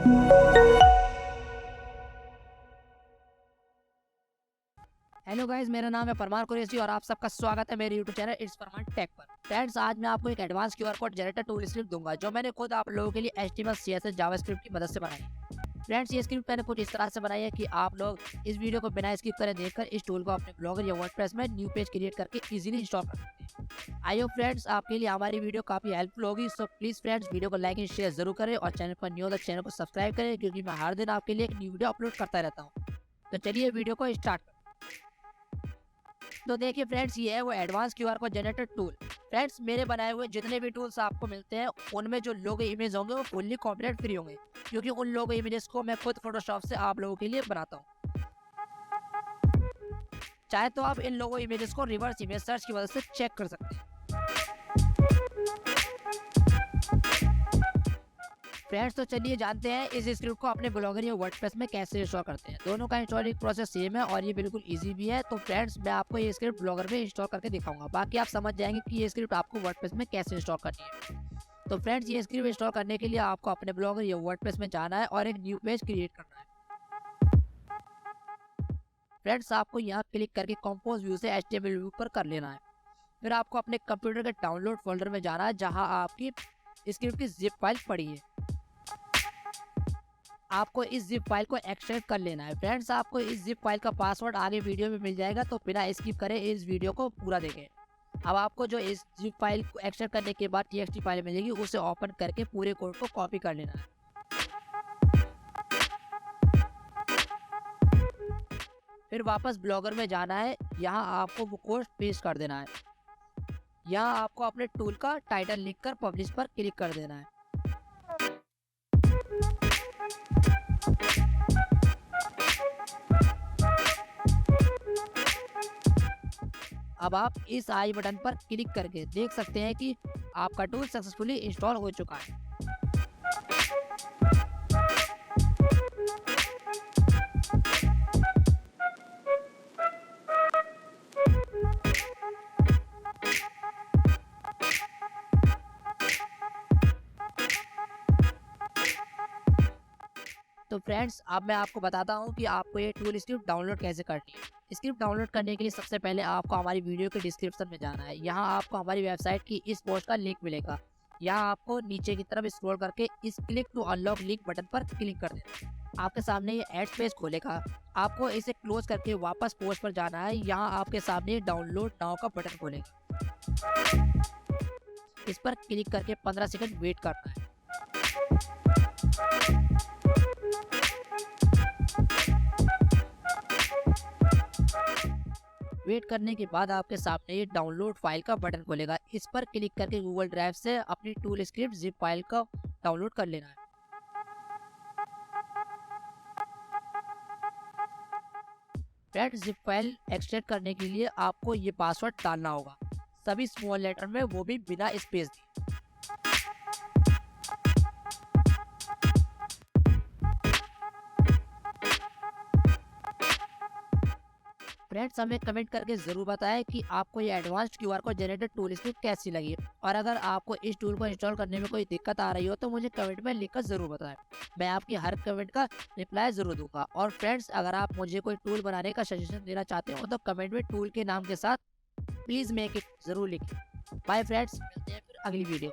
Hello guys, मेरा नाम है परमार कुरैशी और आप सबका स्वागत है मेरे YouTube channel it's Parmar tech पर। फ्रेंड्स, आज मैं आपको एक advance QR code generator tool script दूंगा जो मैंने खुद आप लोगों के लिए HTML CSS जावास्क्रिप्ट की मदद से बनाई है। फ्रेंड्स, ये स्क्रिप्ट मैंने कुछ इस तरह से बनाई है कि आप लोग इस वीडियो को बिना स्किप करे देखकर इस टूल को अपने ब्लॉगर या वर्डप्रेस में न्यू पेज क्रिएट करके इजीली इंस्टॉल कर सकते हैं। आई होप फ्रेंड्स आपके लिए हमारी वीडियो काफी हेल्पफुल होगी। सो प्लीज फ्रेंड्स, वीडियो को लाइक एंड शेयर जरूर करें और चैनल पर न्यू हो तो चैनल को सब्सक्राइब करें, क्योंकि मैं हर दिन आपके लिए एक न्यू वीडियो अपलोड करता रहता हूँ। तो चलिए वीडियो को स्टार्ट। तो देखिए फ्रेंड्स, ये है वो advance QR code generator tool. Friends, मेरे बनाए हुए जितने भी टूल्स आपको मिलते हैं उनमें जो लोगो इमेज होंगे वो फुल्ली कॉपीराइट फ्री होंगे, क्योंकि उन लोगो इमेजेस को मैं खुद फोटोशॉप से आप लोगों के लिए बनाता हूँ। चाहे तो आप इन लोगो इमेजेस को रिवर्स इमेज सर्च की मदद से चेक कर सकते हैं। फ्रेंड्स, तो चलिए जानते हैं इस स्क्रिप्ट को अपने ब्लॉगर या वर्डप्रेस में कैसे इंस्टॉल करते हैं। दोनों का इंस्टॉलिंग प्रोसेस सेम है और ये बिल्कुल इजी भी है। तो फ्रेंड्स, मैं आपको ये स्क्रिप्ट ब्लॉगर में इंस्टॉल करके दिखाऊंगा, बाकी आप समझ जाएंगे कि ये स्क्रिप्ट आपको वर्डप्रेस में कैसे इंस्टॉल करनी है। तो फ्रेंड्स, ये स्क्रिप्ट इंस्टॉल करने के लिए आपको अपने ब्लॉगर या वर्डप्रेस में जाना है और एक न्यू पेज क्रिएट करना है। फ्रेंड्स, आपको यहाँ क्लिक करके कंपोज व्यू से HTML व्यू पर कर लेना है। फिर आपको अपने कंप्यूटर के डाउनलोड फोल्डर में जाना है जहाँ आपकी स्क्रिप्ट की जिप फाइल पड़ी है। आपको इस जिप फाइल को एक्सट्रैक्ट कर लेना है। फ्रेंड्स, आपको इस जिप फाइल का पासवर्ड आगे वीडियो में मिल जाएगा, तो बिना स्किप करे इस वीडियो को पूरा देखें। अब आपको जो इस जिप फाइल को एक्सट्रैक्ट करने के बाद TXT फाइल मिलेगी, उसे ओपन करके पूरे कोड को कॉपी कर लेना है। फिर वापस ब्लॉगर में जाना है, यहाँ आपको वो कोड पेस्ट कर देना है। यहाँ आपको अपने टूल का टाइटल लिखकर पब्लिश पर क्लिक कर देना है। अब आप इस आई बटन पर क्लिक करके देख सकते हैं कि आपका टूल सक्सेसफुली इंस्टॉल हो चुका है। तो फ्रेंड्स, अब मैं आपको बताता हूँ कि आपको ये टूल स्क्रिप्ट डाउनलोड कैसे करनी है। स्क्रिप्ट डाउनलोड करने के लिए सबसे पहले आपको हमारी वीडियो के डिस्क्रिप्शन में जाना है। यहाँ आपको हमारी वेबसाइट की इस पोस्ट का लिंक मिलेगा। यहाँ आपको नीचे की तरफ स्क्रॉल करके इस click to unlock link button पर क्लिक कर देना है। आपके सामने ये एड पेज खोलेगा। आपको इसे क्लोज करके वापस पोस्ट पर जाना है। यहाँ आपके सामने डाउनलोड नाउ का बटन खोलेगा। इस पर क्लिक करके 15 सेकंड वेट करना है। वेट करने के बाद आपके सामने ये डाउनलोड फाइल का बटन खोलेगा। इस पर क्लिक करके गूगल ड्राइव से अपनी टूल स्क्रिप्ट जिप फाइल का डाउनलोड कर लेना है। फ्रेंड्स, जिप फाइल एक्सट्रैक्ट करने के लिए आपको ये पासवर्ड डालना होगा, सभी स्मॉल लेटर में, वो भी बिना स्पेस दिए। फ्रेंड्स, हमें कमेंट करके ज़रूर बताएं कि आपको ये advanced QR code generator tool script कैसी लगी, और अगर आपको इस टूल को इंस्टॉल करने में कोई दिक्कत आ रही हो तो मुझे कमेंट में लिखकर ज़रूर बताएं। मैं आपकी हर कमेंट का रिप्लाई ज़रूर दूंगा। और फ्रेंड्स, अगर आप मुझे कोई टूल बनाने का सजेशन देना चाहते हो तो कमेंट में टूल के नाम के साथ प्लीज़ मेक इट ज़रूर लिखें। बाय फ्रेंड्स, मिलते हैं फिर अगली वीडियो।